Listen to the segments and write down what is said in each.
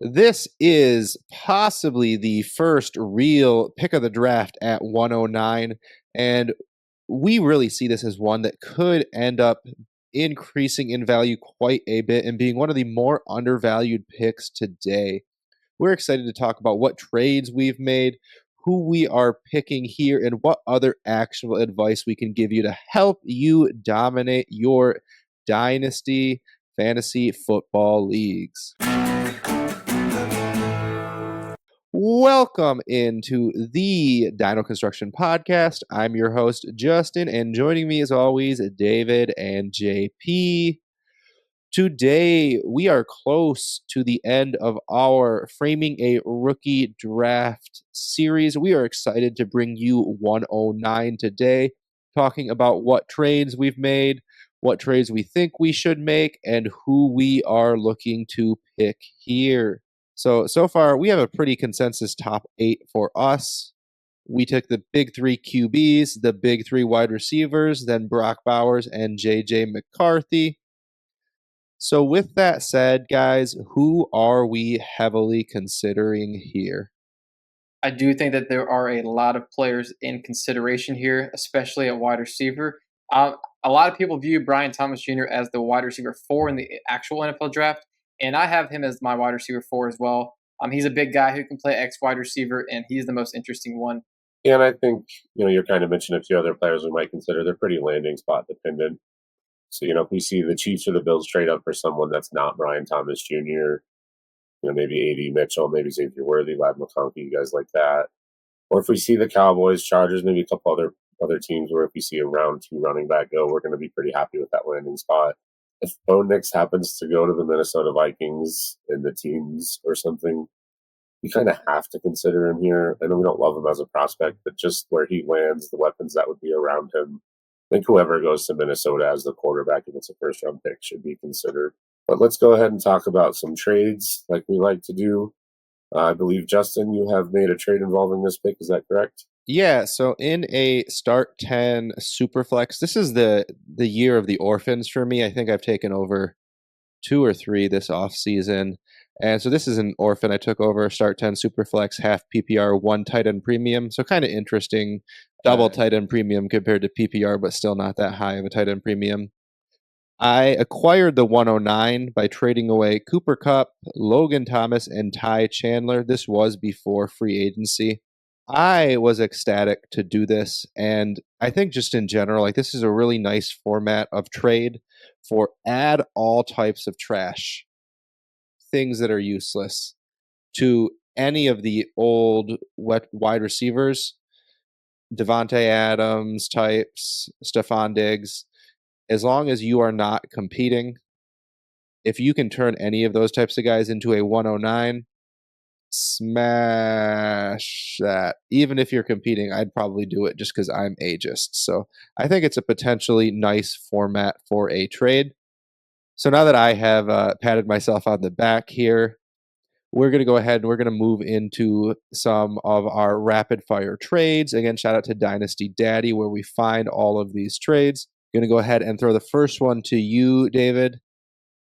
This is possibly the first real pick of the draft at 109, and we really see this as one that could end up increasing in value quite a bit and being one of the more undervalued picks today. We're excited to talk about what trades we've made, who we are picking here, and what other actionable advice we can give you to help you dominate your Dynasty fantasy football leagues. Welcome into the Dino Construction Podcast. I'm your host, Justin, and joining me as always, David and JP. Today, we are close to the end of our Framing a Rookie Draft series. We are excited to bring you 109 today, talking about what trades we've made, what trades we think we should make, and who we are looking to pick here. So far, we have a pretty consensus top 8 for us. We took the big 3 QBs, the big 3 wide receivers, then Brock Bowers and JJ McCarthy. So with that said, guys, who are we heavily considering here? I do think that there are a lot of players in consideration here, especially at wide receiver. A lot of people view Brian Thomas Jr. as the wide receiver 4 in the actual NFL draft, and I have him as my wide receiver 4 as well. He's a big guy who can play X wide receiver, and he's the most interesting one. Yeah, and I think, you're kind of mentioning a few other players we might consider. They're pretty landing spot dependent. So, if we see the Chiefs or the Bills trade up for someone that's not Brian Thomas Jr., maybe A.D. Mitchell, maybe Xavier Worthy, Ladd McConkey, guys like that. Or if we see the Cowboys, Chargers, maybe a couple other teams where if we see a round 2 running back go, we're going to be pretty happy with that landing spot. If Bo Nix happens to go to the Minnesota Vikings in the teams or something, we kind of have to consider him here. I know we don't love him as a prospect, but just where he lands, the weapons that would be around him, I think whoever goes to Minnesota as the quarterback, if it's a first-round pick, should be considered. But let's go ahead and talk about some trades like we like to do. I believe, Justin, you have made a trade involving this pick. Is that correct? Yeah, so in a start 10 Superflex, this is the year of the orphans for me. I think I've taken over 2 or 3 this offseason. And so this is an orphan I took over, start 10 Superflex, half PPR, 1 tight end premium. So kind of interesting, double tight end premium compared to PPR, but still not that high of a tight end premium. I acquired the 109 by trading away Cooper Kupp, Logan Thomas, and Ty Chandler. This was before free agency. I was ecstatic to do this, and I think just in general, like this is a really nice format of trade for add all types of trash, things that are useless, to any of the old wide receivers, Devontae Adams types, Stephon Diggs. As long as you are not competing, if you can turn any of those types of guys into a 109, smash that. Even if you're competing, I'd probably do it just because I'm ageist. So I think it's a potentially nice format for a trade. So now that I have patted myself on the back here, we're going to go ahead and we're going to move into some of our rapid fire trades. Again, shout out to Dynasty Daddy where we find all of these trades. Going to go ahead and throw the first one to you, David.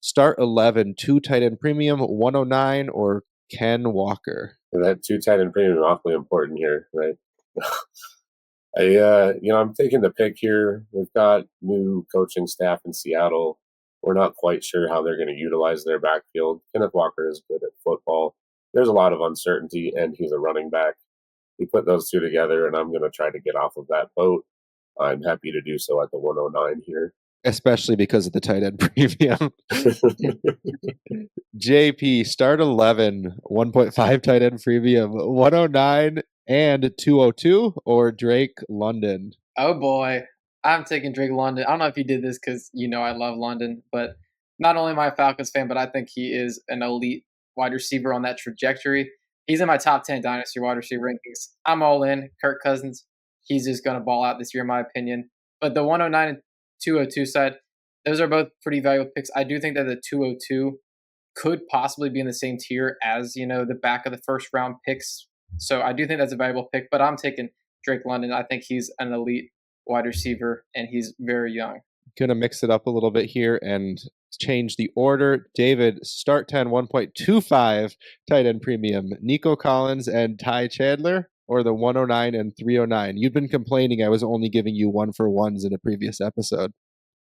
Start 11, 2 tight end premium, 109 or Ken Walker. And that 2 tight end premium is awfully important here, right? I'm taking the pick here. We've got new coaching staff in Seattle. We're not quite sure how they're going to utilize their backfield. Kenneth Walker is good at football. There's a lot of uncertainty, and he's a running back. We put those 2 together, and I'm going to try to get off of that boat. I'm happy to do so at the 109 here. Especially because of the tight end premium. JP, start 11, 1.5 tight end premium, 109 and 202, or Drake London? Oh boy, I'm taking Drake London. I don't know if you did this because I love London, but not only am I a Falcons fan, but I think he is an elite wide receiver on that trajectory. He's in my top 10 Dynasty wide receiver rankings. I'm all in. Kirk Cousins, he's just going to ball out this year, in my opinion. But the 109 and 202 side, those are both pretty valuable picks. I do think that the 202 could possibly be in the same tier as, the back of the first round picks. So I do think that's a valuable pick, but I'm taking Drake London. I think he's an elite wide receiver, and he's very young. Gonna mix it up a little bit here and change the order. David, start 10, 1.25 tight end premium. Nico Collins and Ty Chandler, or the 109 and 309. You've been complaining I was only giving you one for ones in a previous episode.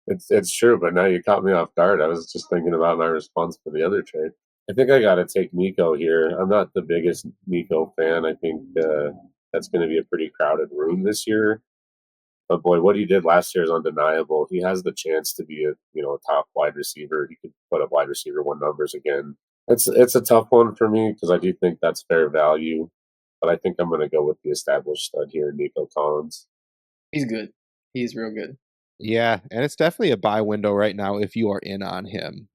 It's true, but now you caught me off guard. I was just thinking about my response for the other trade. I think I got to take Nico here. I'm not the biggest Nico fan. I think that's going to be a pretty crowded room this year. But boy, what he did last year is undeniable. He has the chance to be a top wide receiver. He could put up wide receiver one numbers again. It's a tough one for me because I do think that's fair value, but I think I'm going to go with the established stud here, Nico Collins. He's good. He's real good. Yeah, and it's definitely a buy window right now if you are in on him.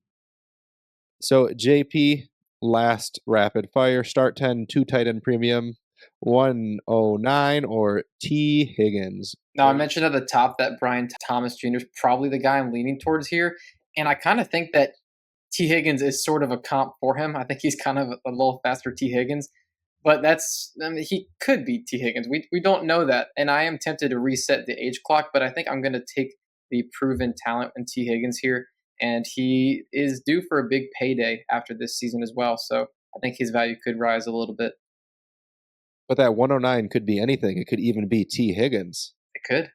So JP, last rapid fire, start 10, 2 tight end premium, 109 or T Higgins. Now, I mentioned at the top that Brian Thomas Jr. is probably the guy I'm leaning towards here. And I kind of think that T. Higgins is sort of a comp for him. I think he's kind of a little faster T. Higgins. But he could be T. Higgins. We don't know that. And I am tempted to reset the age clock, but I think I'm going to take the proven talent in T. Higgins here. And he is due for a big payday after this season as well. So I think his value could rise a little bit. But that 109 could be anything. It could even be T. Higgins. It could.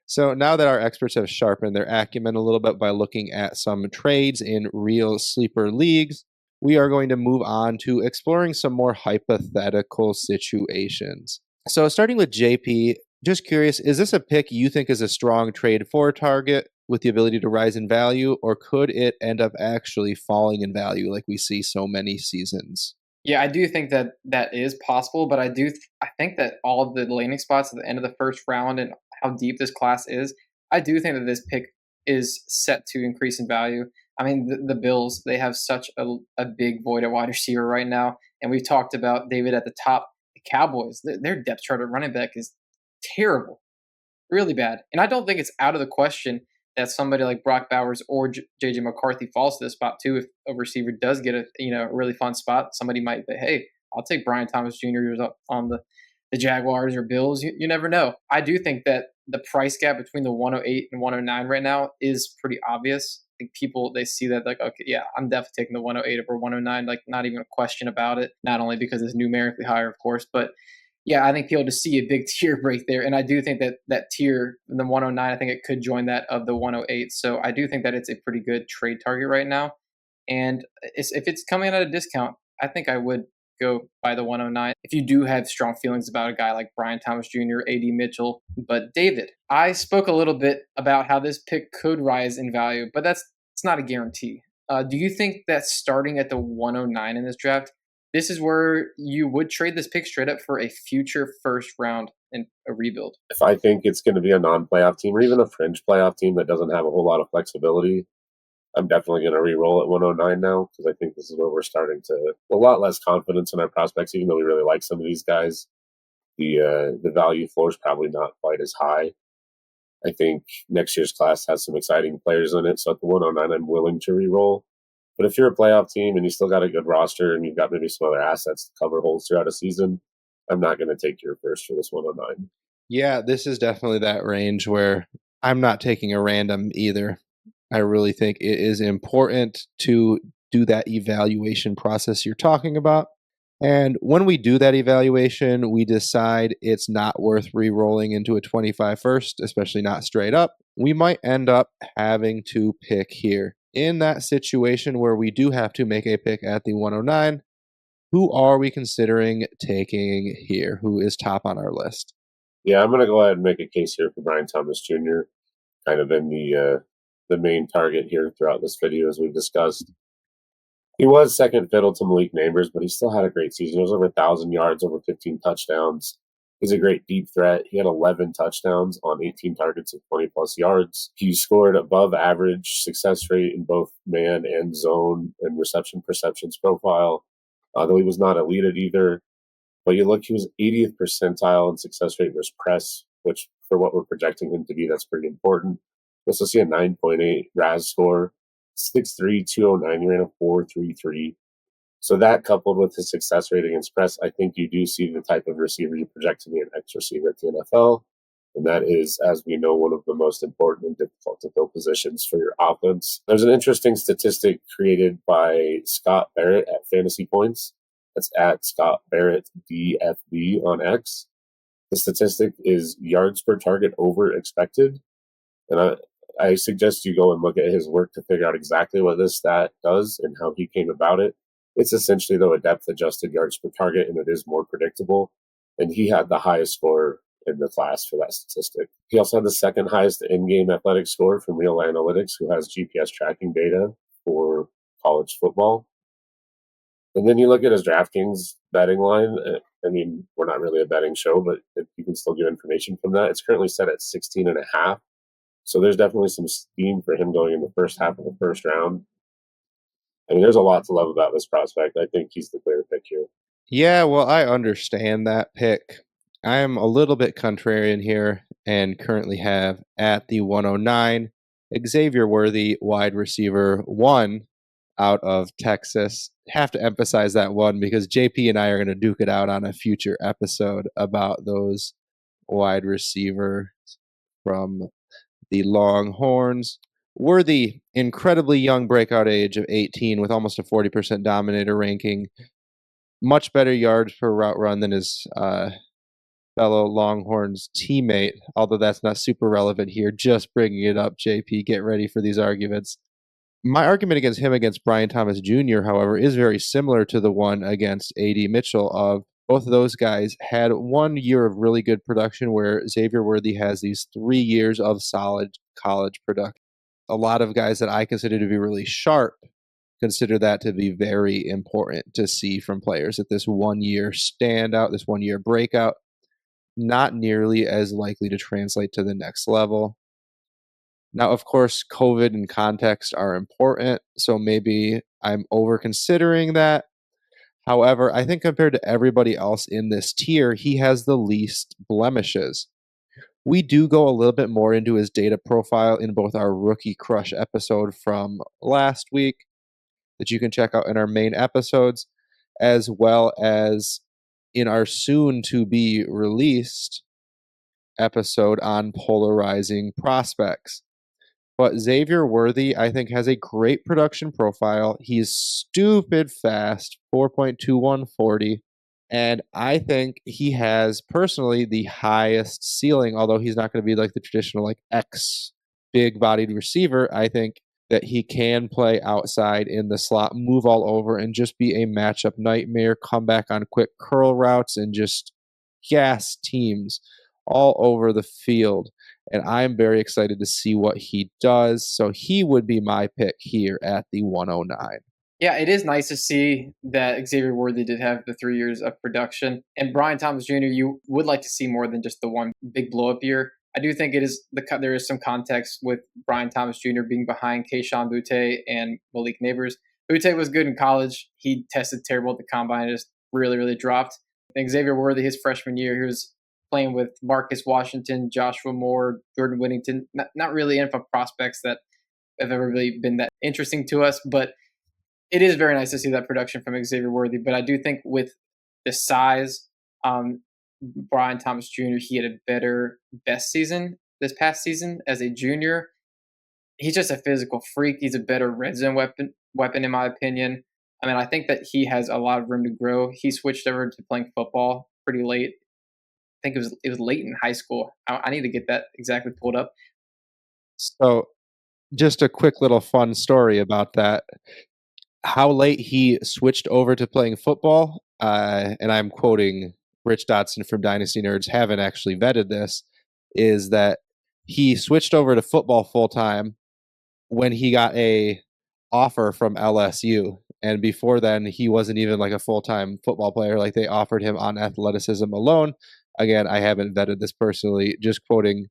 So now that our experts have sharpened their acumen a little bit by looking at some trades in real sleeper leagues, we are going to move on to exploring some more hypothetical situations. So starting with JP, just curious, is this a pick you think is a strong trade for a target with the ability to rise in value, or could it end up actually falling in value like we see so many seasons? Yeah, I do think that that is possible, but I think that all of the landing spots at the end of the first round and how deep this class is, I do think that this pick is set to increase in value. I mean, the Bills, they have such a big void at wide receiver right now, and we've talked about David at the top. The Cowboys, their depth chart at running back is terrible, really bad, and I don't think it's out of the question that somebody like Brock Bowers or JJ McCarthy falls to this spot too. If a receiver does get a really fun spot, somebody might say, "Hey, I'll take Brian Thomas Jr. who's up on the Jaguars or Bills." You never know. I do think that the price gap between the 108 and 109 right now is pretty obvious. I think people, they see that like, okay, yeah, I'm definitely taking the 108 over 109. Like, not even a question about it. Not only because it's numerically higher, of course, but yeah, I think people just see a big tier break there. And I do think that that tier, the 109, I think it could join that of the 108. So I do think that it's a pretty good trade target right now. And if it's coming at a discount, I think I would go by the 109 if you do have strong feelings about a guy like Brian Thomas Jr., A.D. Mitchell. But David, I spoke a little bit about how this pick could rise in value, but it's not a guarantee. Do you think that starting at the 109 in this draft, this is where you would trade this pick straight up for a future first round in a rebuild? If I think it's going to be a non-playoff team or even a fringe playoff team that doesn't have a whole lot of flexibility, I'm definitely going to re-roll at 109 now because I think this is where we're starting to a lot less confidence in our prospects. Even though we really like some of these guys, the value floor is probably not quite as high. I think next year's class has some exciting players in it, so at the 109, I'm willing to re-roll. But if you're a playoff team and you still got a good roster and you've got maybe some other assets to cover holes throughout a season, I'm not going to take your first for this 109. Yeah, this is definitely that range where I'm not taking a random either. I really think it is important to do that evaluation process you're talking about. And when we do that evaluation, we decide it's not worth re-rolling into a 25 first, especially not straight up. We might end up having to pick here. In that situation where we do have to make a pick at the 109, who are we considering taking here? Who is top on our list? Yeah, I'm going to go ahead and make a case here for Brian Thomas Jr., kind of in the main target here throughout this video, as we've discussed. He was second fiddle to Malik Neighbors, but he still had a great season. He was over 1,000 yards, over 15 touchdowns. He's a great deep threat. He had 11 touchdowns on 18 targets of 20-plus yards. He scored above average success rate in both man and zone and reception perceptions profile, though he was not elite at either. But you look, he was 80th percentile in success rate versus press, which for what we're projecting him to be, that's pretty important. You also see a 9.8 RAS score, 6'3", 209. He ran a 4.33. So that coupled with his success rate against press, I think you do see the type of receiver you project to be an X receiver at the NFL. And that is, as we know, one of the most important and difficult to fill positions for your offense. There's an interesting statistic created by Scott Barrett at Fantasy Points. That's at Scott Barrett DFB on X. The statistic is yards per target over expected. And I suggest you go and look at his work to figure out exactly what this stat does and how he came about it. It's essentially, though, a depth adjusted yards per target, and it is more predictable. And he had the highest score in the class for that statistic. He also had the second highest in-game athletic score from Real Analytics, who has GPS tracking data for college football. And then you look at his DraftKings betting line. I mean, we're not really a betting show, but you can still get information from that. It's currently set at 16.5. So there's definitely some steam for him going in the first half of the first round. I mean, there's a lot to love about this prospect. I think he's the clear pick here. Yeah, well, I understand that pick. I am a little bit contrarian here and currently have at the 109 Xavier Worthy, wide receiver 1 out of Texas. Have to emphasize that one because JP and I are going to duke it out on a future episode about those wide receivers from the Longhorns. Worthy, incredibly young breakout age of 18 with almost a 40% dominator ranking. Much better yards per route run than his fellow Longhorns teammate, although that's not super relevant here. Just bringing it up, JP. Get ready for these arguments. My argument against him against Brian Thomas Jr., however, is very similar to the one against A.D. Mitchell. Of both of those guys had 1 year of really good production, where Xavier Worthy has these 3 years of solid college production. A lot of guys that I consider to be really sharp consider that to be very important to see from players, that this 1 year standout, this 1 year breakout, not nearly as likely to translate to the next level. Now, of course, COVID and context are important, so maybe I'm over considering that. However, I think compared to everybody else in this tier, he has the least blemishes. We do go a little bit more into his data profile in both our Rookie Crush episode from last week, that you can check out in our main episodes, as well as in our soon to be released episode on polarizing prospects. But Xavier Worthy, I think, has a great production profile. He's stupid fast, 4.2140. And I think he has personally the highest ceiling, although he's not going to be like the traditional like X big bodied receiver. I think that he can play outside in the slot, move all over, and just be a matchup nightmare, come back on quick curl routes, and just gas teams all over the field. And I'm very excited to see what he does. So he would be my pick here at the 109. Yeah, it is nice to see that Xavier Worthy did have the 3 years of production. And Brian Thomas Jr., you would like to see more than just the one big blow up year. I do think there is some context with Brian Thomas Jr. being behind Kayshon Boutte and Malik Neighbors. Boutte was good in college. He tested terrible at the combine, just really, really dropped. And Xavier Worthy, his freshman year, he was playing with Marcus Washington, Joshua Moore, Jordan Whittington. Not really NFL prospects that have ever really been that interesting to us, but it is very nice to see that production from Xavier Worthy. But I do think with the size, Brian Thomas Jr., he had a better best season this past season as a junior. He's just a physical freak. He's a better red zone weapon in my opinion. I mean, I think that he has a lot of room to grow. He switched over to playing football pretty late. I think it was late in high school. I need to get that exactly pulled up. So, just a quick little fun story about that. How late he switched over to playing football, and I'm quoting Rich Dotson from Dynasty Nerds, haven't actually vetted this, is that he switched over to football full time when he got a offer from LSU. And before then, he wasn't even like a full-time football player. Like they offered him on athleticism alone. Again, I haven't vetted this personally. Just quoting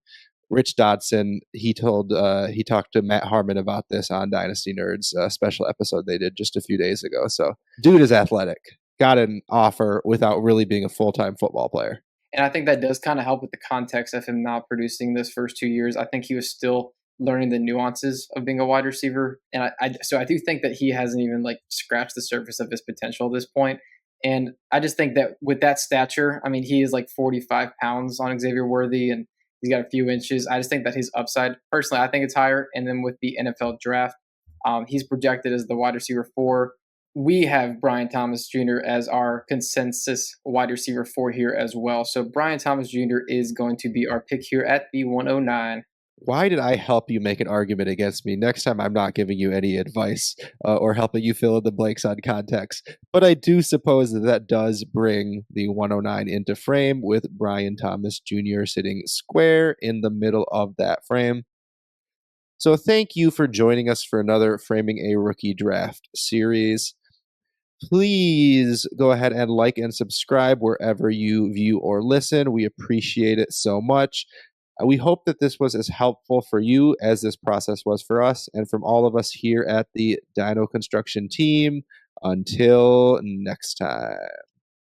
Rich Dotson, he talked to Matt Harmon about this on Dynasty Nerds, a special episode they did just a few days ago. So, dude is athletic. Got an offer without really being a full-time football player. And I think that does kind of help with the context of him not producing those first 2 years. I think he was still learning the nuances of being a wide receiver. And so I do think that he hasn't even like scratched the surface of his potential at this point. And I just think that with that stature, I mean, he is like 45 pounds on Xavier Worthy, and He's got a few inches. I just think that his upside, personally, I think it's higher. And then with the NFL draft, he's projected as the wide receiver 4. We have Brian Thomas Jr. as our consensus wide receiver 4 here as well. So Brian Thomas Jr. is going to be our pick here at the 109. Why did I help you make an argument against me? Next time, I'm not giving you any advice or helping you fill in the blanks on context. But I do suppose that that does bring the 109 into frame with Brian Thomas Jr. sitting square in the middle of that frame. So thank you for joining us for another Framing a Rookie Draft series. Please go ahead and like and subscribe wherever you view or listen. We appreciate it so much. We hope that this was as helpful for you as this process was for us and from all of us here at the Dino Construction team. Until next time.